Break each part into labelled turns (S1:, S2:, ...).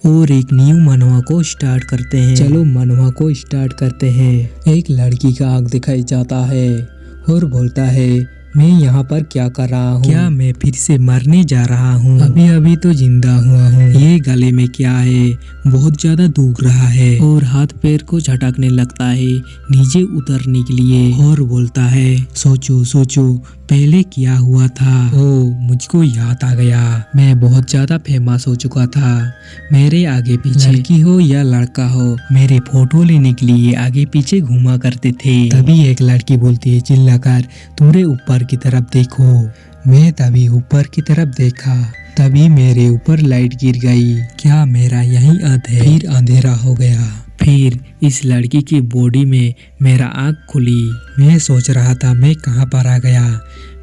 S1: और एक न्यू मनवा को स्टार्ट करते हैं। चलो मनवा को स्टार्ट करते हैं। एक लड़की का आंख दिखाई जाता है और बोलता है, मैं यहाँ पर क्या कर रहा हूँ? क्या मैं फिर से मरने जा रहा हूँ? अभी अभी तो जिंदा हुआ हूँ। ये गले में क्या है? बहुत ज्यादा दुख रहा है और हाथ पैर को झटकने लगता है नीचे उतरने के लिए और बोलता है, सोचो सोचो पहले क्या हुआ था। ओ मुझको याद आ गया, मैं बहुत ज्यादा फेमस हो चुका था। मेरे आगे पीछे लड़की हो या लड़का हो, मेरे फोटो लेने के लिए आगे पीछे घूमा करते थे। तभी एक लड़की बोलती है चिल्लाकर, तुम्हारे ऊपर की तरफ देखो। मैं तभी ऊपर की तरफ देखा, तभी मेरे ऊपर लाइट गिर गई। क्या मेरा यही अंत है? फिर अंधेरा हो गया। फिर इस लड़की की बॉडी में मेरा आँख खुली। मैं सोच रहा था मैं कहाँ पर आ गया,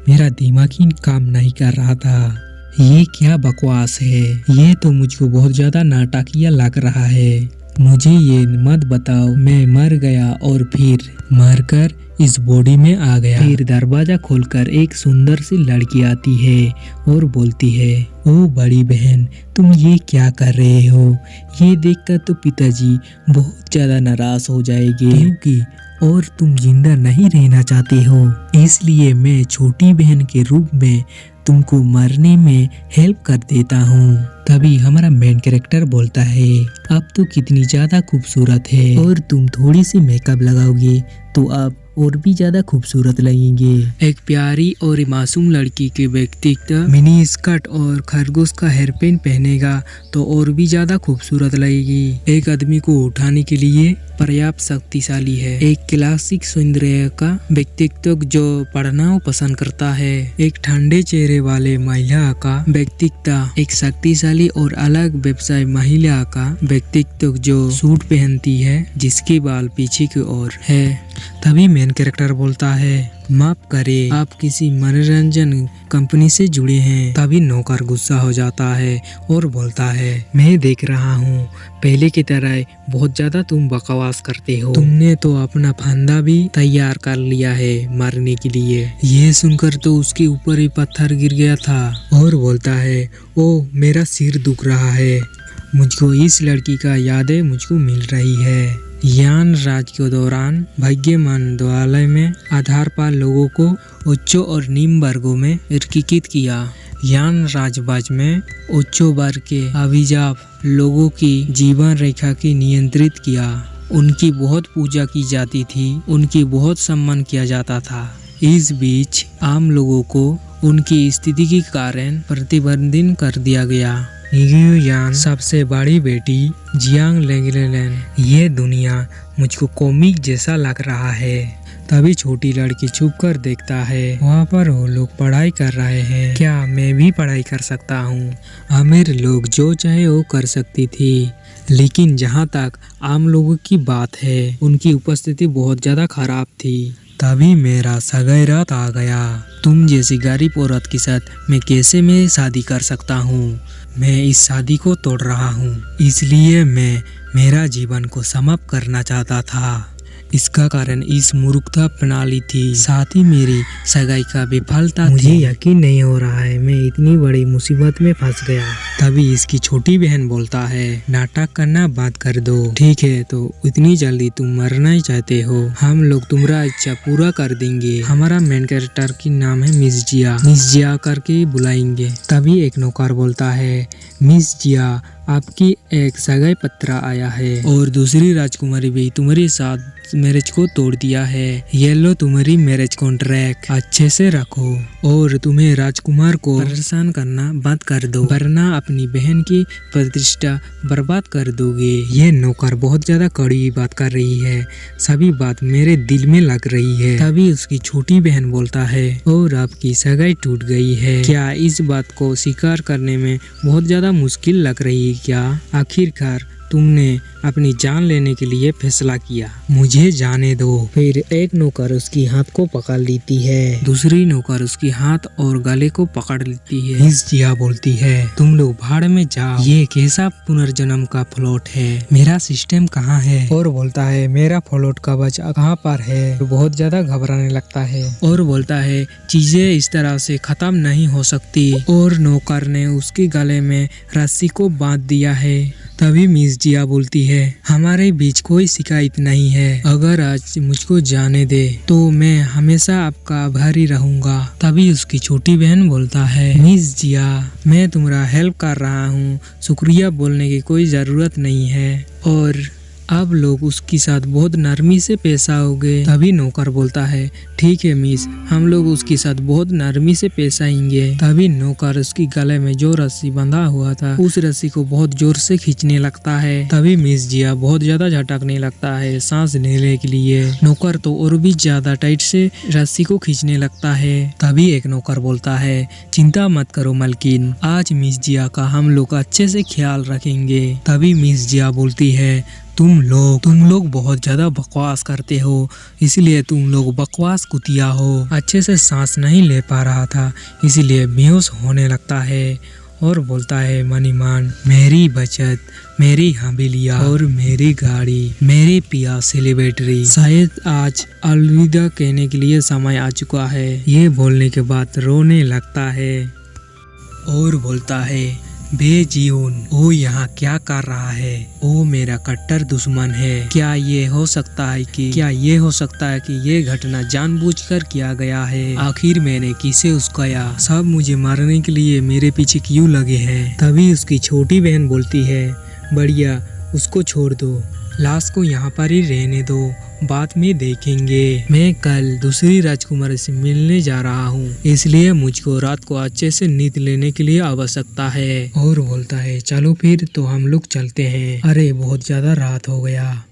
S1: मेरा दिमाग ही काम नहीं कर रहा था। ये क्या बकवास है? ये तो मुझको बहुत ज्यादा नाटकीय लग रहा है। मुझे ये मत बताओ मैं मर गया और फिर मरकर इस बॉडी में आ गया। फिर दरवाजा खोलकर एक सुंदर सी लड़की आती है और बोलती है, ओ बड़ी बहन तुम ये क्या कर रहे हो? ये देखकर तो पिताजी बहुत ज्यादा नाराज हो जाएंगे, क्योंकि और तुम जिंदा नहीं रहना चाहते हो, इसलिए मैं छोटी बहन के रूप में तुमको मरने में हेल्प कर देता हूँ। तभी हमारा मेन कैरेक्टर बोलता है, अब तो कितनी ज्यादा खूबसूरत है और तुम थोड़ी सी मेकअप लगाओगे तो आप और भी ज्यादा खूबसूरत लगेंगे। एक प्यारी और मासूम लड़की के व्यक्तित्व मिनी स्कर्ट और खरगोश का हेयर पिन पहनेगा तो और भी ज्यादा खूबसूरत लगेगी। एक आदमी को उठाने के लिए पर्याप्त शक्तिशाली है। एक क्लासिक सौंदर्य का व्यक्तित्व जो पढ़ना पसंद करता है। एक ठंडे चेहरे वाले महिला का व्यक्तित्व। एक शक्तिशाली और अलग व्यवसाय महिला का व्यक्तित्व जो सूट पहनती है, जिसके बाल पीछे की ओर है। तभी मेन कैरेक्टर बोलता है, माफ करे आप किसी मनोरंजन कंपनी से जुड़े हैं। तभी नौकर गुस्सा हो जाता है और बोलता है, मैं देख रहा हूँ पहले की तरह बहुत ज्यादा तुम बकवास करते हो। तुमने तो अपना फंदा भी तैयार कर लिया है मरने के लिए। ये सुनकर तो उसके ऊपर ही पत्थर गिर गया था और बोलता है, ओ मेरा सिर दुख रहा है, मुझको इस लड़की का यादें मुझको मिल रही है। यान राज के दौरान भाग्य मंत्रालय में आधार पर लोगों को उच्च और निम्न वर्गों में वर्गीकृत किया। यान राजवाज में उच्च वर्ग के अभिजात लोगों की जीवन रेखा की नियंत्रित किया। उनकी बहुत पूजा की जाती थी, उनकी बहुत सम्मान किया जाता था। इस बीच आम लोगों को उनकी स्थिति के कारण प्रतिबंधित कर दिया गया। यान सबसे बड़ी बेटी जियांग लेंगलेन, ये दुनिया मुझको कॉमिक जैसा लग रहा है। तभी छोटी लड़की छुप कर देखता है, वहाँ पर वो लोग पढ़ाई कर रहे हैं। क्या मैं भी पढ़ाई कर सकता हूँ? अमीर लोग जो चाहे वो कर सकती थी, लेकिन जहाँ तक आम लोगों की बात है, उनकी उपस्थिति बहुत ज्यादा खराब थी। तभी मेरा सगाई रात आ गया। तुम जैसी गरीब औरत के साथ मैं कैसे में शादी कर सकता हूँ? मैं इस शादी को तोड़ रहा हूँ, इसलिए मैं मेरा जीवन को समाप्त करना चाहता था। इसका कारण इस मूर्खता प्रणाली थी, साथ ही मेरी सगाई का विफलता। मुझे यकीन नहीं हो रहा है मैं इतनी बड़ी मुसीबत में फंस गया। तभी इसकी छोटी बहन बोलता है, नाटक करना बंद कर दो। ठीक है, तो इतनी जल्दी तुम मरना ही चाहते हो, हम लोग तुम्हारा इच्छा पूरा कर देंगे। हमारा मेन कैरेक्टर की नाम है मिस जिया, मिस जिया करके बुलाएंगे। तभी एक नौकर बोलता है, मिस जिया आपकी एक सगाई पत्र आया है और दूसरी राजकुमारी भी तुम्हारे साथ मैरिज को तोड़ दिया है। ये लो तुम्हारी मैरिज कॉन्ट्रैक्ट, अच्छे से रखो और तुम्हें राजकुमार को परेशान करना बंद कर दो, वरना अपनी बहन की प्रतिष्ठा बर्बाद कर दोगे। ये नौकर बहुत ज्यादा कड़वी बात कर रही है, सभी बात मेरे दिल में लग रही है। तभी उसकी छोटी बहन बोलता है, और आपकी सगाई टूट गई है। क्या इस बात को स्वीकार करने में बहुत ज्यादा मुश्किल लग रही है क्या? आखिरकार तुमने अपनी जान लेने के लिए फैसला किया, मुझे जाने दो। फिर एक नौकर उसकी हाथ को पकड़ लेती है, दूसरी नौकर उसकी हाथ और गले को पकड़ लेती है। मिस जिया बोलती है, तुम लोग भाड़ में जाओ, ये कैसा पुनर्जन्म का फ्लॉट है, मेरा सिस्टम कहाँ है? और बोलता है मेरा फ्लॉट कवच कहाँ पर है? बहुत ज्यादा घबराने लगता है और बोलता है चीजें इस तरह से खत्म नहीं हो सकती। और नौकर ने उसके गले में रस्सी को बांध दिया है। तभी मिस जिया बोलती है, हमारे बीच कोई शिकायत नहीं है, अगर आज मुझको जाने दे तो मैं हमेशा आपका आभारी रहूंगा। तभी उसकी छोटी बहन बोलता है, मिस जिया मैं तुम्हारा हेल्प कर रहा हूँ, शुक्रिया बोलने की कोई जरूरत नहीं है। और अब लोग उसके साथ बहुत नरमी से पेश आओगे। तभी नौकर बोलता है, ठीक है मिस, हम लोग उसके साथ बहुत नरमी से पेश आएंगे। तभी नौकर उसकी गले में जो रस्सी बंधा हुआ था उस रस्सी को बहुत जोर से खींचने लगता है। तभी मिस जिया बहुत ज्यादा झटकने लगता है सांस लेने के लिए। नौकर तो और भी ज्यादा टाइट से रस्सी को खींचने लगता है। तभी एक नौकर बोलता है, चिंता मत करो मलकिन, आज मिस जिया का हम लोग अच्छे से ख्याल रखेंगे। तभी मिस जिया बोलती है, तुम लोग बहुत ज्यादा बकवास करते हो, इसलिए तुम लोग बकवास कुतिया हो। अच्छे से सांस नहीं ले पा रहा था इसलिए बेहोश होने लगता है। और बोलता है मनीमान, मेरी बचत, मेरी हवेलियाँ और मेरी गाड़ी, मेरे पिया सेलिब्रिटी, शायद आज अलविदा कहने के लिए समय आ चुका है। ये बोलने के बाद रोने लगता है और बोलता है, बेजीऊन वो यहाँ क्या कर रहा है? वो मेरा कट्टर दुश्मन है। क्या ये हो सकता है कि ये घटना जानबूझकर किया गया है? आखिर मैंने किसे उस्काया? सब मुझे मारने के लिए मेरे पीछे क्यों लगे हैं? तभी उसकी छोटी बहन बोलती है, बढ़िया उसको छोड़ दो, लाश को यहाँ पर ही रहने दो, बाद में देखेंगे। मैं कल दूसरी राजकुमारी से मिलने जा रहा हूँ, इसलिए मुझको रात को अच्छे से नींद लेने के लिए आवश्यकता है। और बोलता है, चलो फिर तो हम लोग चलते हैं, अरे बहुत ज्यादा रात हो गया।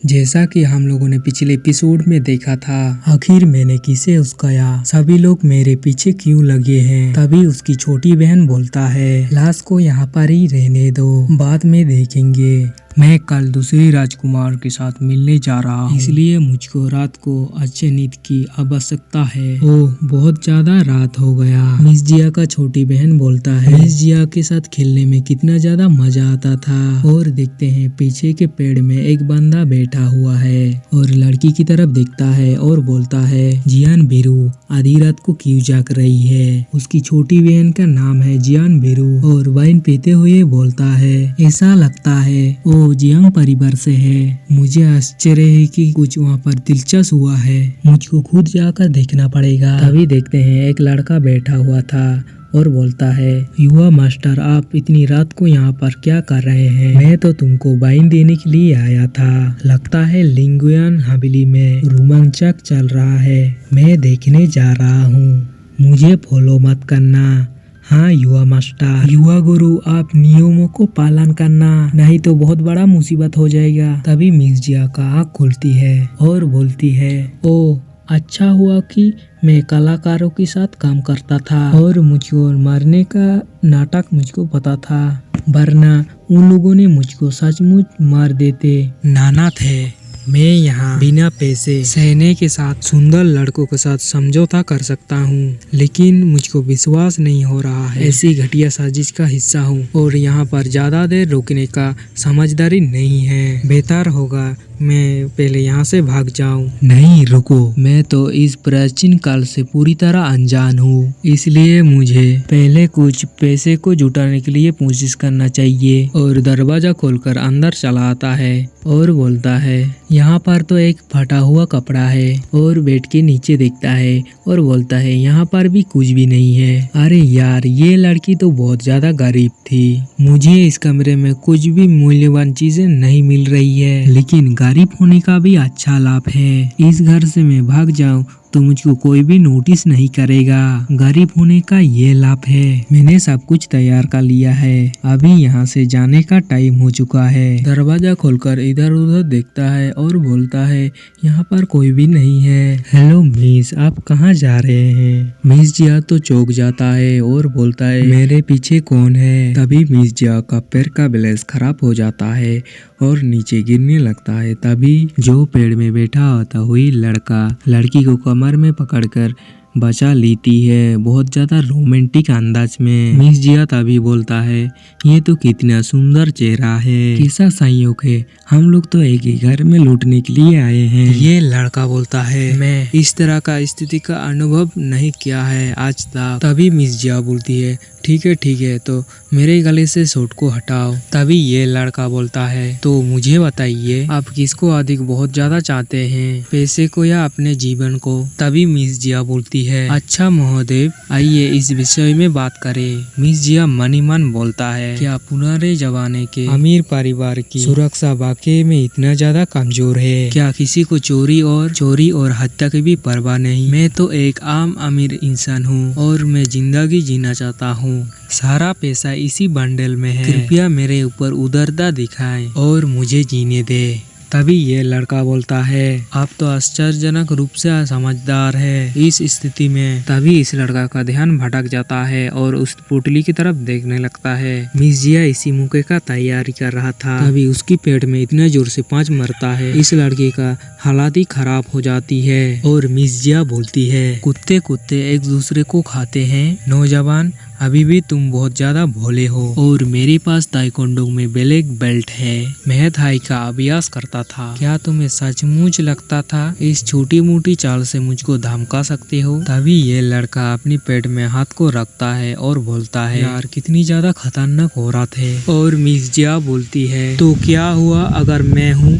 S1: जैसा कि हम लोगों ने पिछले एपिसोड में देखा था, आखिर मैंने किसे उस्काया? सभी लोग मेरे पीछे क्यों लगे हैं? तभी उसकी छोटी बहन बोलता है, लाश को यहाँ पर ही रहने दो, बाद में देखेंगे। मैं कल दूसरी राजकुमार के साथ मिलने जा रहा हूँ, इसलिए मुझको रात को अच्छे नींद की आवश्यकता है। ओह बहुत ज्यादा रात हो गया। मिस जिया का छोटी बहन बोलता है, मिस जिया के साथ खेलने में कितना ज्यादा मजा आता था। और देखते हैं पीछे के पेड़ में एक बंदा बैठा हुआ है और लड़की की तरफ देखता है और बोलता है, जियान बिरू आधी रात को क्यों जाग रही है? उसकी छोटी बहन का नाम है जियान बिरू और वाइन पीते हुए बोलता है, ऐसा लगता है वो जियांग परिवार से है। मुझे आश्चर्य है कि कुछ वहाँ पर दिलचस्प हुआ है, मुझको खुद जाकर देखना पड़ेगा। तभी देखते हैं एक लड़का बैठा हुआ था और बोलता है, युवा मास्टर आप इतनी रात को यहाँ पर क्या कर रहे हैं? मैं तो तुमको वाइन देने के लिए आया था। लगता है लिंगुयान हवेली में रोमांचक चल रहा है, मैं देखने जा रहा हूँ, मुझे फॉलो मत करना। हाँ युवा मास्टर, युवा गुरु आप नियमों को पालन करना, नहीं तो बहुत बड़ा मुसीबत हो जाएगा। तभी मिस जिया का आँख खुलती है और बोलती है, ओ अच्छा हुआ कि मैं कलाकारों के साथ काम करता था और मुझको मारने का नाटक मुझको पता था, वरना उन लोगों ने मुझको सचमुच मार देते। नाना थे, मैं यहाँ बिना पैसे सहने के साथ सुंदर लड़कों के साथ समझौता कर सकता हूँ, लेकिन मुझको विश्वास नहीं हो रहा है ऐसी घटिया साजिश का हिस्सा हूँ और यहाँ पर ज्यादा देर रुकने का समझदारी नहीं है। बेहतर होगा मैं पहले यहाँ से भाग जाऊं। नहीं रुको, मैं तो इस प्राचीन काल से पूरी तरह अनजान हूँ, इसलिए मुझे पहले कुछ पैसे को जुटाने के लिए कोशिश करना चाहिए। और दरवाजा खोलकर अंदर चला आता है और बोलता है, यहाँ पर तो एक फटा हुआ कपड़ा है और बेड के नीचे देखता है और बोलता है, यहाँ पर भी कुछ भी नहीं है। अरे यार ये लड़की तो बहुत ज्यादा गरीब थी, मुझे इस कमरे में कुछ भी मूल्यवान चीजें नहीं मिल रही है, लेकिन गरीब होने का भी अच्छा लाभ है। इस घर से मैं भाग जाऊं तो तो मुझको कोई भी नोटिस नहीं करेगा। गरीब होने का ये लाभ है। मैंने सब कुछ तैयार कर लिया है, अभी यहाँ से जाने का टाइम हो चुका है। दरवाजा खोलकर इधर उधर देखता है और बोलता है यहाँ पर कोई भी नहीं है। हेलो मिस, आप कहाँ जा रहे हैं? मिस जिया तो चौंक जाता है और बोलता है मेरे पीछे कौन है? तभी मिस जिया का पैर का बैलेंस खराब हो जाता है और नीचे गिरने लगता है। तभी जो पेड़ में बैठा होता हुई लड़का लड़की को कमर में पकड़कर बचा लेती है, बहुत ज्यादा रोमांटिक अंदाज में। मिस जिया तभी बोलता है ये तो कितना सुंदर चेहरा है, कैसा संयोग है, हम लोग तो एक ही घर में लूटने के लिए आए हैं। ये लड़का बोलता है मैं इस तरह का स्थिति का अनुभव नहीं किया है आज तक। तभी मिस जिया बोलती है ठीक है तो मेरे गले से सूट को हटाओ। तभी ये लड़का बोलता है तो मुझे बताइए आप किसको अधिक बहुत ज्यादा चाहते हैं, पैसे को या अपने जीवन को? तभी मिस जिया बोलती है अच्छा महोदय, आइए इस विषय में बात करें। मिस जिया मन ही मन बोलता है क्या पुराने जमाने के अमीर परिवार की सुरक्षा वाकई में इतना ज्यादा कमजोर है? क्या किसी को चोरी और हत्या की भी परवाह नहीं? मैं तो एक आम अमीर इंसान हूँ और मैं जिंदगी जीना चाहता हूँ, सारा पैसा इसी बंडल में है, कृपया मेरे ऊपर उदारता दिखाएं और मुझे जीने दे। तभी ये लड़का बोलता है आप तो आश्चर्यजनक रूप से समझदार है इस स्थिति में। तभी इस लड़का का ध्यान भटक जाता है और उस पोटली की तरफ देखने लगता है। मिस जिया इसी मौके का तैयारी कर रहा था, तभी उसकी पेट में इतने जोर से पांच मरता है, इस लड़के का हालात ही खराब हो जाती है और मिस जिया बोलती है कुत्ते एक दूसरे को खाते हैं, नौजवान अभी भी तुम बहुत ज्यादा भोले हो और मेरे पास ताइक्वांडो में ब्लैक बेल्ट है, मैं थाई का अभ्यास करता था, क्या तुम्हें सचमुच लगता था इस छोटी मोटी चाल से मुझको धमका सकते हो? तभी ये लड़का अपनी पेट में हाथ को रखता है और बोलता है यार कितनी ज्यादा खतरनाक औरत है। और मिस जिया बोलती है तो क्या हुआ अगर मैं हूँ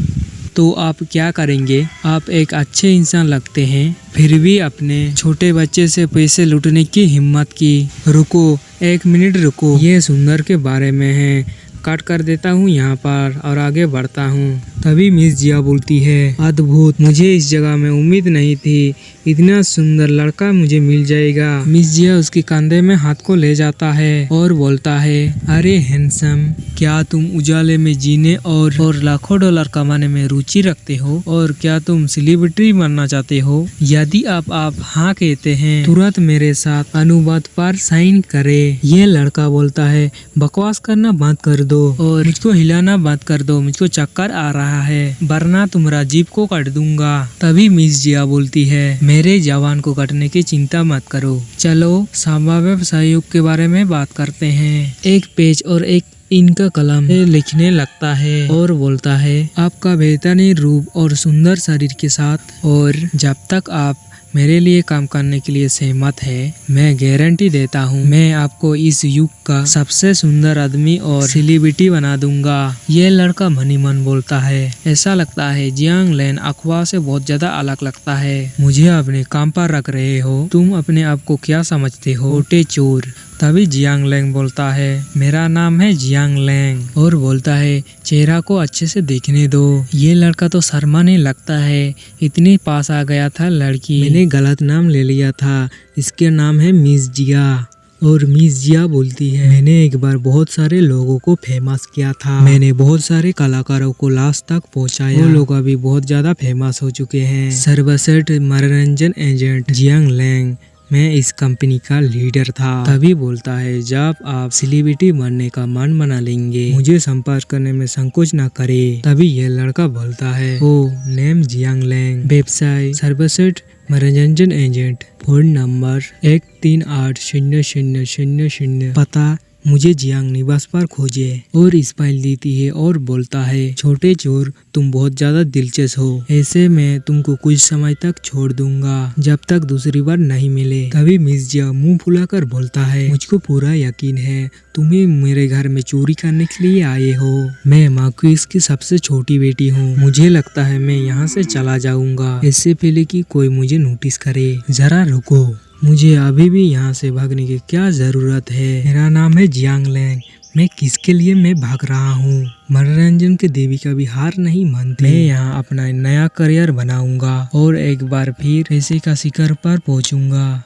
S1: तो आप क्या करेंगे? आप एक अच्छे इंसान लगते हैं, फिर भी अपने छोटे बच्चे से पैसे लूटने की हिम्मत की। रुको, एक मिनट रुको, ये सुंदर के बारे में है, काट कर देता हूँ यहाँ पर और आगे बढ़ता हूँ। तभी मिस जिया बोलती है अद्भुत, मुझे इस जगह में उम्मीद नहीं थी, इतना सुंदर लड़का मुझे मिल जाएगा। मिस जिया उसके कंधे में हाथ को ले जाता है और बोलता है अरे हैंडसम, क्या तुम उजाले में जीने और लाखों डॉलर कमाने में रुचि रखते हो और क्या तुम सेलिब्रिटी बनना चाहते हो? यदि आप हाँ कहते हैं तुरंत मेरे साथ अनुबंध पर साइन करे। ये लड़का बोलता है बकवास करना बंद कर दो और मुझको हिलाना बंद कर दो, मुझको चक्कर आ रहा है, वरना तुम्हारा जीभ को काट दूंगा। तभी मिस जिया बोलती है मेरे जवान को काटने की चिंता मत करो, चलो संभाव्य सहयोग के बारे में बात करते हैं। एक पेज और एक इनका कलम लिखने लगता है और बोलता है आपका बेहतरीन रूप और सुंदर शरीर के साथ और जब तक आप मेरे लिए काम करने के लिए सहमत है, मैं गारंटी देता हूँ मैं आपको इस युग का सबसे सुंदर आदमी और सेलिब्रिटी बना दूंगा। ये लड़का मन ही मन बोलता है ऐसा लगता है जियांग लैन अखबार से बहुत ज्यादा अलग लगता है, मुझे अपने काम पर रख रहे हो, तुम अपने आप को क्या समझते हो छोटे चोर? तभी जियांग लैंग बोलता है मेरा नाम है जियांग लैंग और बोलता है चेहरा को अच्छे से देखने दो। ये लड़का तो शर्माने लगता है, इतने पास आ गया था लड़की, मैंने गलत नाम ले लिया था, इसके नाम है मिस जिया। और मिस जिया बोलती है मैंने एक बार बहुत सारे लोगों को फेमस किया था, मैंने बहुत सारे कलाकारों को लास्ट तक पहुंचाया, वो लोग अभी बहुत ज्यादा फेमस हो चुके हैं। सर्वश्रेष्ठ मनोरंजन एजेंट जियांग लैंग, मैं इस कंपनी का लीडर था। तभी बोलता है जब आप सेलिब्रिटी बनने का मन बना लेंगे मुझे संपर्क करने में संकोच न करे। तभी यह लड़का बोलता है ओ नेम जियांग लैंग, व्यवसाय सर्वश्रेष्ठ मनोरंजन एजेंट, फोन नंबर 13800000, पता मुझे जियांग निवास पर खोजे। और स्माइल देती है और बोलता है छोटे चोर तुम बहुत ज्यादा दिलचस्प हो, ऐसे मैं तुमको कुछ समय तक छोड़ दूंगा जब तक दूसरी बार नहीं मिले। तभी मिस जिया मुंह फुलाकर बोलता है मुझको पूरा यकीन है तुम्हें मेरे घर में चोरी करने के लिए आए हो, मैं मार्क्विस की सबसे छोटी बेटी हूँ, मुझे लगता है मैं यहाँ से चला जाऊंगा इससे पहले कि कोई मुझे नोटिस करे। जरा रुको, मुझे अभी भी यहाँ से भागने की क्या जरूरत है, मेरा नाम है जियांग लैंग, मैं किसके लिए मैं भाग रहा हूँ। मनोरंजन के देवी का भी हार नहीं मानती। मैं यहाँ अपना नया करियर बनाऊंगा और एक बार फिर पैसे का शिखर पर पहुँचूंगा।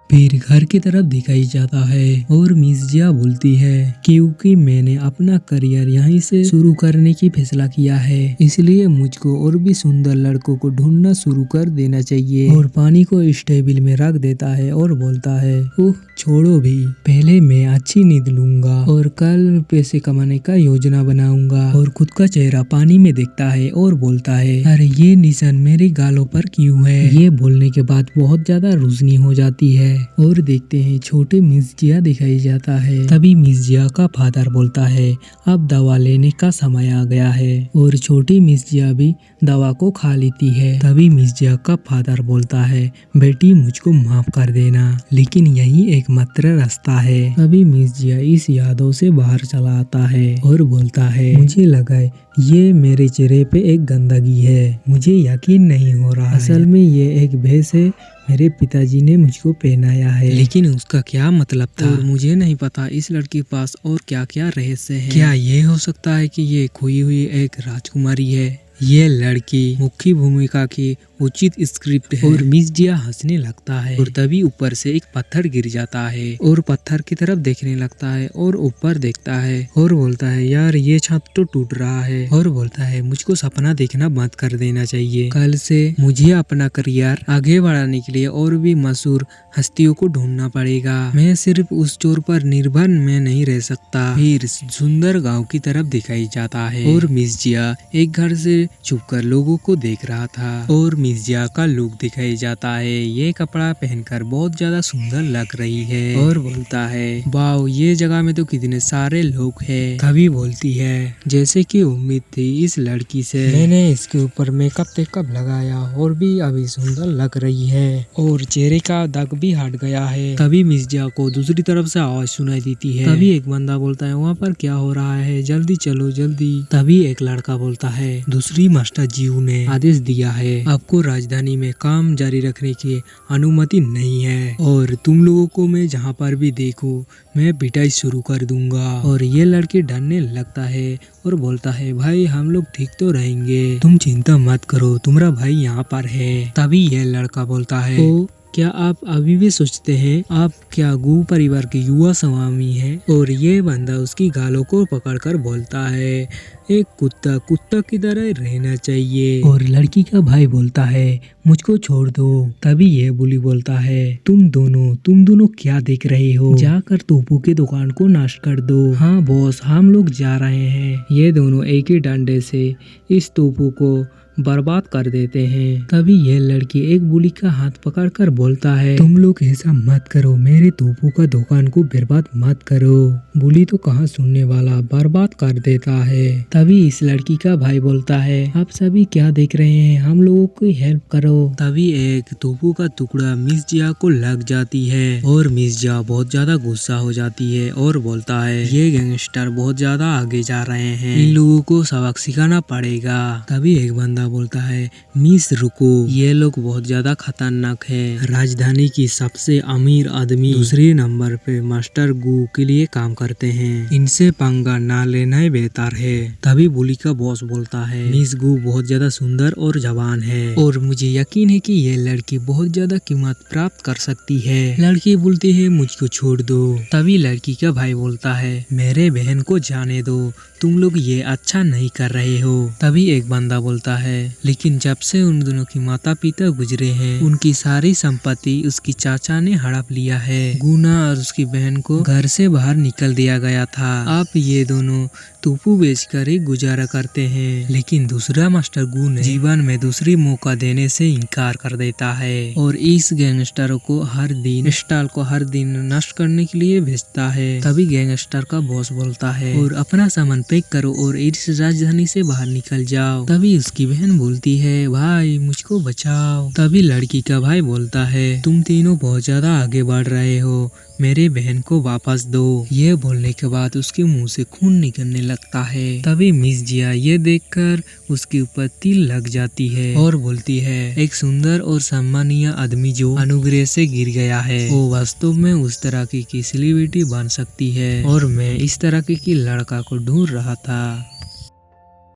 S1: फिर घर की तरफ दिखाई जाता है और मिस जिया बोलती है क्योंकि मैंने अपना करियर यहीं से शुरू करने की फैसला किया है, इसलिए मुझको और भी सुंदर लड़कों को ढूंढना शुरू कर देना चाहिए। और पानी को इस टेबल में रख देता है और बोलता है ओह छोड़ो भी, पहले मैं अच्छी नींद लूंगा और कल पैसे कमाने का योजना बनाऊंगा। और खुद का चेहरा पानी में देखता है और बोलता है अरे ये निशान मेरे गालों पर क्यों है। ये बोलने के बाद बहुत ज्यादा रोशनी हो जाती है और देखते हैं छोटे मिस जिया दिखाई जाता है। तभी मिस जिया का फादर बोलता है अब दवा लेने का समय आ गया है और छोटी मिस जिया भी दवा को खा लेती है। तभी मिस जिया का फादर बोलता है बेटी मुझको माफ कर देना, लेकिन यही एकमात्र रास्ता है। तभी मिस जिया इस यादों से बाहर चला आता है और बोलता है मुझे लगा ये मेरे चेहरे पे एक गंदगी है, मुझे यकीन नहीं हो रहा असल में ये एक भेष है, मेरे पिताजी ने मुझको पहनाया है। लेकिन उसका क्या मतलब था और मुझे नहीं पता इस लड़की के पास और क्या क्या रहस्य है। क्या ये हो सकता है कि ये खोई हुई एक राजकुमारी है। ये लड़की मुख्य भूमिका की उचित स्क्रिप्ट है। और मिस जिया हंसने लगता है और तभी ऊपर से एक पत्थर गिर जाता है और पत्थर की तरफ देखने लगता है और ऊपर देखता है और बोलता है यार ये छत तो टूट रहा है। और बोलता है मुझको सपना देखना बंद कर देना चाहिए, कल से मुझे अपना करियर आगे बढ़ाने के लिए और भी मशहूर हस्तियों को ढूंढना पड़ेगा। मैं सिर्फ उस चोर पर निर्भर में नहीं रह सकता। फिर सुंदर गांव की तरफ दिखाई जाता है और मिस जिया एक घर से छुपकर लोगों को देख रहा था और मिस जिया का लुक दिखाई जाता है। ये कपड़ा पहनकर बहुत ज्यादा सुंदर लग रही है और बोलता है वाओ ये जगह में तो कितने सारे लोग हैं। तभी बोलती है जैसे कि उम्मीद थी इस लड़की से, मैंने इसके ऊपर मेकअप लगाया और भी अभी सुंदर लग रही है और चेहरे का दाग भी हट गया है। तभी मिस जिया को दूसरी तरफ से आवाज सुनाई देती है। तभी एक बंदा बोलता है वहाँ पर क्या हो रहा है, जल्दी चलो जल्दी। तभी एक लड़का बोलता है दूसरी मास्टर जीव ने आदेश दिया है आपको राजधानी में काम जारी रखने की अनुमति नहीं है और तुम लोगों को मैं जहाँ पर भी देखूं मैं पिटाई शुरू कर दूंगा। और ये लड़के डरने लगता है और बोलता है भाई हम लोग ठीक तो रहेंगे, तुम चिंता मत करो तुम्हारा भाई यहाँ पर है। तभी ये लड़का बोलता है क्या आप अभी भी सोचते हैं आप क्या गू परिवार के युवा स्वामी हैं? और ये बंदा उसकी गालों को पकड़कर बोलता है एक कुत्ता की तरह रहना चाहिए। और लड़की का भाई बोलता है मुझको छोड़ दो। तभी ये बुली बोलता है तुम दोनों क्या देख रहे हो, जाकर तोपू की दुकान को नाश कर दो। हाँ बॉस हम लोग जा रहे हैं। ये दोनों एक ही डंडे से इस तोपू को बर्बाद कर देते हैं। तभी यह लड़की एक बुली का हाथ पकड़कर बोलता है तुम लोग ऐसा मत करो, मेरे तोपू का दुकान को बर्बाद मत करो। बुली तो कहाँ सुनने वाला, बर्बाद कर देता है। तभी इस लड़की का भाई बोलता है आप सभी क्या देख रहे हैं, हम लोगों की हेल्प करो। तभी एक तोपू का टुकड़ा मिस जिया को लग जाती है और मिस जिया बहुत ज्यादा गुस्सा हो जाती है और बोलता है ये गैंगस्टर बहुत ज्यादा आगे जा रहे हैं, इन लोगों को सबक सिखाना पड़ेगा। तभी एक बंदा बोलता है मिस रुको, ये लोग बहुत ज्यादा खतरनाक है। राजधानी की सबसे अमीर आदमी दूसरे नंबर पे मास्टर गू के लिए काम करते हैं, इनसे पंगा ना लेना ही बेहतर है। तभी बुली का बॉस बोलता है मिस गू बहुत ज्यादा सुंदर और जवान है और मुझे यकीन है कि ये लड़की बहुत ज्यादा कीमत प्राप्त कर सकती है। लड़की बोलती है मुझको छोड़ दो। तभी लड़की का भाई बोलता है मेरे बहन को जाने दो, तुम लोग ये अच्छा नहीं कर रहे हो। तभी एक बंदा बोलता है लेकिन जब से उन दोनों की माता पिता गुजरे हैं उनकी सारी संपत्ति उसकी चाचा ने हड़प लिया है। गुना और उसकी बहन को घर से बाहर निकल दिया गया था। अब ये दोनों तोपू बेचकर ही गुजारा करते हैं। लेकिन दूसरा मास्टर गू ने जीवन में दूसरी मौका देने से इनकार कर देता है और इस गैंगस्टर को हर दिन नष्ट करने के लिए भेजता है। तभी गैंगस्टर का बॉस बोलता है और अपना सामान पैक करो और इस राजधानी से बाहर निकल जाओ। तभी उसकी बहन बोलती है भाई मुझको बचाओ। तभी लड़की का भाई बोलता है तुम तीनों बहुत ज्यादा आगे बढ़ रहे हो, मेरे बहन को वापस दो। ये बोलने के बाद उसके मुंह से खून निकलने लगता है। तभी मिस जिया ये देखकर उसके ऊपर तिल लग जाती है और बोलती है, एक सुंदर और सम्मानीय आदमी जो अनुग्रह से गिर गया है वो वास्तव में उस तरह की सेलिब्रिटी बन सकती है और मैं इस तरह की लड़का को ढूंढ रहा था।